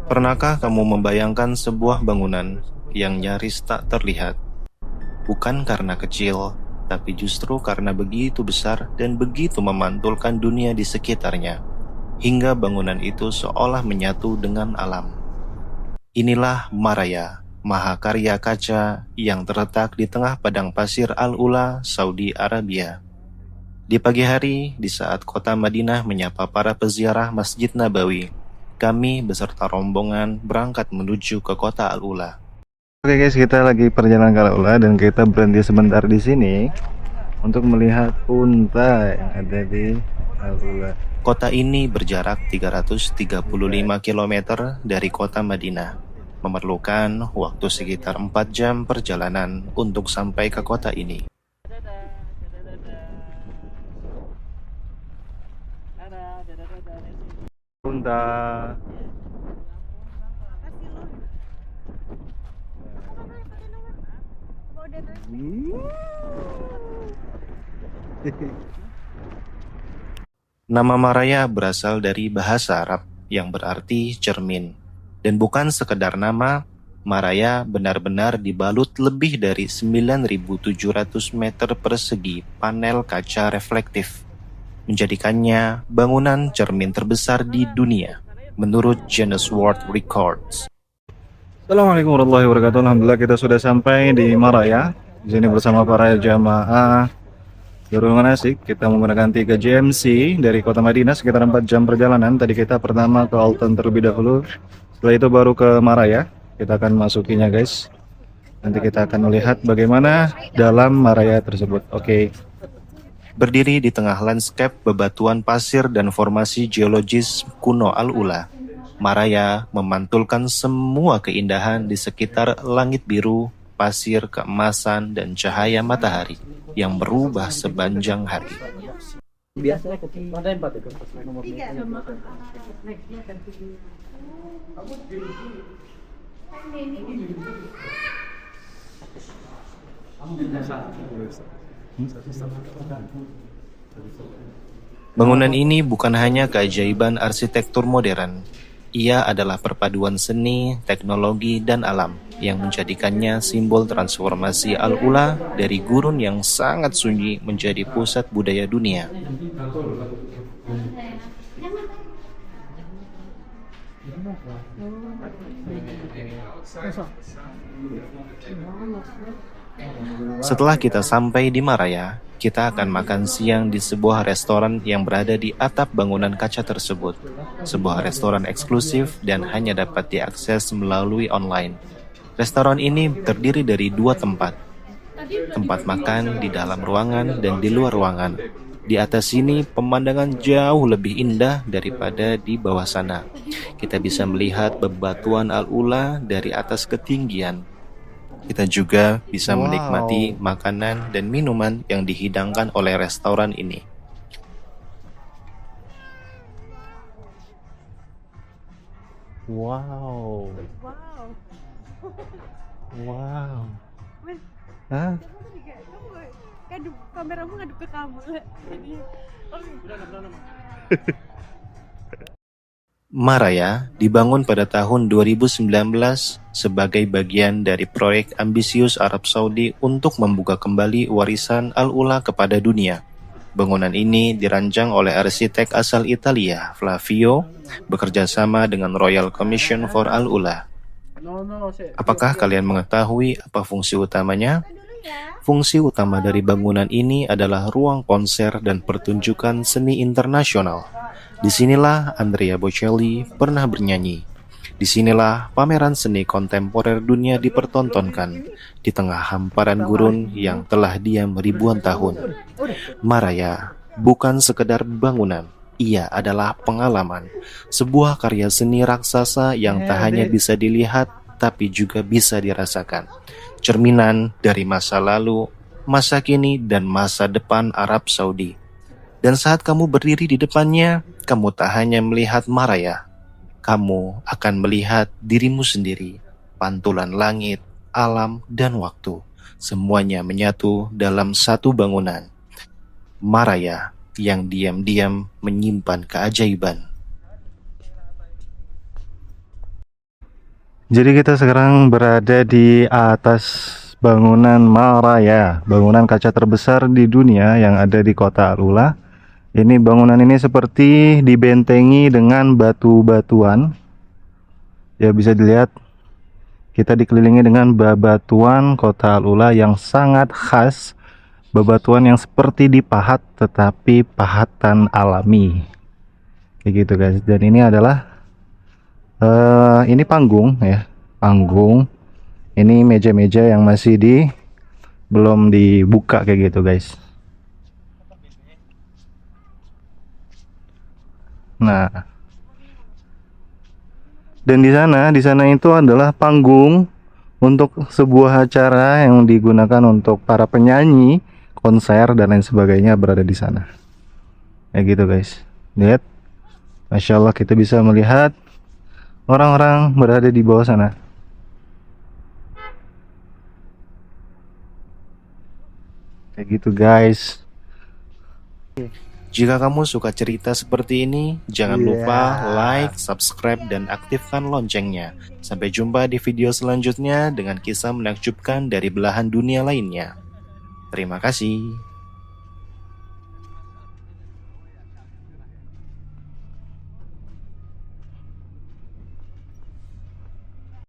Pernahkah kamu membayangkan sebuah bangunan yang nyaris tak terlihat? Bukan karena kecil, tapi justru karena begitu besar dan begitu memantulkan dunia di sekitarnya, hingga bangunan itu seolah menyatu dengan alam. Inilah Maraya, mahakarya kaca yang terletak di tengah padang pasir Al-Ula, Saudi Arabia. Di pagi hari, di saat kota Madinah menyapa para peziarah Masjid Nabawi, kami beserta rombongan berangkat menuju ke kota Al-Ula. Oke guys, kita lagi perjalanan ke Al-Ula dan kita berhenti sebentar di sini untuk melihat unta yang ada di Al-Ula. Kota ini berjarak 335 km dari kota Madinah, memerlukan waktu sekitar 4 jam perjalanan untuk sampai ke kota ini. Unta. Nama Maraya berasal dari bahasa Arab yang berarti cermin. Dan bukan sekedar nama, Maraya benar-benar dibalut lebih dari 9.700 meter persegi panel kaca reflektif, menjadikannya bangunan cermin terbesar di dunia, menurut Guinness World Records. Assalamualaikum warahmatullahi wabarakatuh. Alhamdulillah kita sudah sampai di Maraya. Di sini bersama para jamaah Darul Manasik. Kita menggunakan 3 GMC dari kota Madinah sekitar 4 jam perjalanan. Tadi kita pertama ke Altan terlebih dahulu. Setelah itu baru ke Maraya. Kita akan masukinya guys. Nanti kita akan melihat bagaimana dalam Maraya tersebut. Oke. Berdiri di tengah lanskap bebatuan pasir dan formasi geologis kuno Al-Ula, Maraya memantulkan semua keindahan di sekitar langit biru, pasir keemasan, dan cahaya matahari yang berubah sepanjang hari. Biasanya ada 4 itu. Bangunan ini bukan hanya keajaiban arsitektur modern. Ia adalah perpaduan seni, teknologi, dan alam yang menjadikannya simbol transformasi Al-Ula dari gurun yang sangat sunyi menjadi pusat budaya dunia. Setelah kita sampai di Maraya, kita akan makan siang di sebuah restoran yang berada di atap bangunan kaca tersebut. Sebuah restoran eksklusif dan hanya dapat diakses melalui online. Restoran ini terdiri dari 2 tempat. Tempat makan di dalam ruangan dan di luar ruangan. Di atas sini pemandangan jauh lebih indah daripada di bawah sana. Kita bisa melihat bebatuan Al-Ula dari atas ketinggian. Kita juga bisa menikmati makanan dan minuman yang dihidangkan oleh restoran ini. Wow. Wow. Wow. Wes, Hah? kamu juga, kamu ngadep kameramu ngadep ke kamu lah. Jadi, Maraya dibangun pada tahun 2019 sebagai bagian dari proyek ambisius Arab Saudi untuk membuka kembali warisan Al-Ula kepada dunia. Bangunan ini dirancang oleh arsitek asal Italia, Flavio, bekerja sama dengan Royal Commission for Al-Ula. Apakah kalian mengetahui apa fungsi utamanya? Fungsi utama dari bangunan ini adalah ruang konser dan pertunjukan seni internasional. Disinilah Andrea Bocelli pernah bernyanyi. Disinilah pameran seni kontemporer dunia dipertontonkan di tengah hamparan gurun yang telah diam ribuan tahun. Maraya bukan sekedar bangunan, ia adalah pengalaman, sebuah karya seni raksasa yang tak hanya bisa dilihat tapi juga bisa dirasakan. Cerminan dari masa lalu, masa kini, dan masa depan Arab Saudi. Dan saat kamu berdiri di depannya, kamu tak hanya melihat Maraya, kamu akan melihat dirimu sendiri, pantulan langit, alam, dan waktu. Semuanya menyatu dalam satu bangunan. Maraya yang diam-diam menyimpan keajaiban. Jadi kita sekarang berada di atas bangunan Maraya, bangunan kaca terbesar di dunia yang ada di kota Al-Ula. Ini bangunan ini seperti dibentengi dengan batu-batuan. Ya bisa dilihat kita dikelilingi dengan bebatuan kota Al-Ula yang sangat khas. Bebatuan yang seperti dipahat tetapi pahatan alami. Kayak gitu guys. Dan ini adalah ini panggung ya, panggung. Ini meja-meja yang masih belum dibuka kayak gitu guys. Nah, dan di sana itu adalah panggung untuk sebuah acara yang digunakan untuk para penyanyi, konser dan lain sebagainya berada di sana. Kayak gitu guys. Lihat, Masya Allah kita bisa melihat orang-orang berada di bawah sana. Kayak gitu guys. Jika kamu suka cerita seperti ini, jangan lupa like, subscribe, dan aktifkan loncengnya. Sampai jumpa di video selanjutnya dengan kisah menakjubkan dari belahan dunia lainnya. Terima kasih.